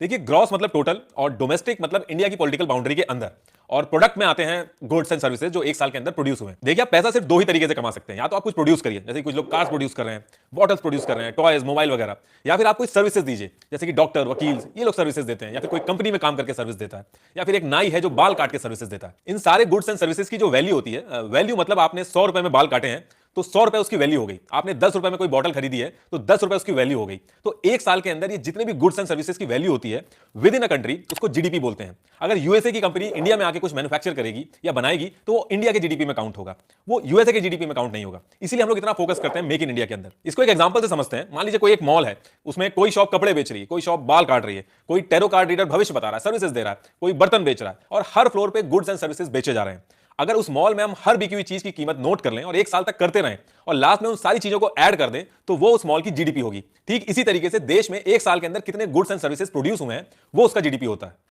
देखिए, ग्रॉस मतलब टोटल और डोमेस्टिक मतलब इंडिया की पॉलिटिकल बाउंड्री के अंदर, और प्रोडक्ट में आते हैं गुड्स एंड सर्विसेज जो एक साल के अंदर प्रोड्यूस हुए हैं। देखिए, आप पैसा सिर्फ दो ही तरीके से कमा सकते हैं। या तो आप कुछ प्रोड्यूस करिए, जैसे कुछ लोग कार्स प्रोड्यूस कर रहे हैं, बॉटल्स प्रोड्यूस कर रहे हैं, टॉयज, मोबाइल वगैरह, या फिर आप कोई सर्विसेज दीजिए, जैसे कि डॉक्टर, वकील, ये लोग सर्विसेज देते हैं, या फिर कोई कंपनी में काम करके सर्विस देता है, या फिर एक नाई है जो बाल काट के सर्विसेज देता है। इन सारे गुड्स एंड सर्विसेज की जो वैल्यू होती है, वैल्यू मतलब आपने 100 रुपए में बाल काटे हैं तो 100 रुपए उसकी वैल्यू हो गई। आपने 10 रुपए में कोई बॉटल खरीदी है तो 10 रुपए उसकी वैल्यू हो गई। तो एक साल के अंदर ये जितने भी गुड्स एंड सर्विसेज की वैल्यू होती है विद इन अ कंट्री, उसको जीडीपी बोलते हैं। अगर यूएसए की कंपनी इंडिया में आके कुछ मैन्युफैक्चर करेगी या बनाएगी तो वो इंडिया के जीडीपी में काउंट होगा, वो यूएसए के जीडीपी में काउंट नहीं होगा। इसीलिए हम लोग इतना फोकस करते हैं मेक इन इंडिया के अंदर। इसको एक एग्जांपल से समझते हैं। मान लीजिए कोई एक मॉल है, उसमें कोई शॉप कपड़े बेच रही है, कोई शॉप बाल काट रही है, कोई टेरो कार्ड रीडर भविष्य बता रहा है, सर्विसेज दे रहा है, कोई बर्तन बेच रहा है, और हर फ्लोर पे गुड्स एंड सर्विसेज बेचे जा रहे हैं। अगर उस मॉल में हम हर बिकी हुई चीज की कीमत नोट कर लें और एक साल तक करते रहें और लास्ट में उन सारी चीजों को ऐड कर दें तो वो उस मॉल की जीडीपी होगी। ठीक इसी तरीके से देश में एक साल के अंदर कितने गुड्स एंड सर्विसेज प्रोड्यूस हुए हैं वो उसका जीडीपी होता है।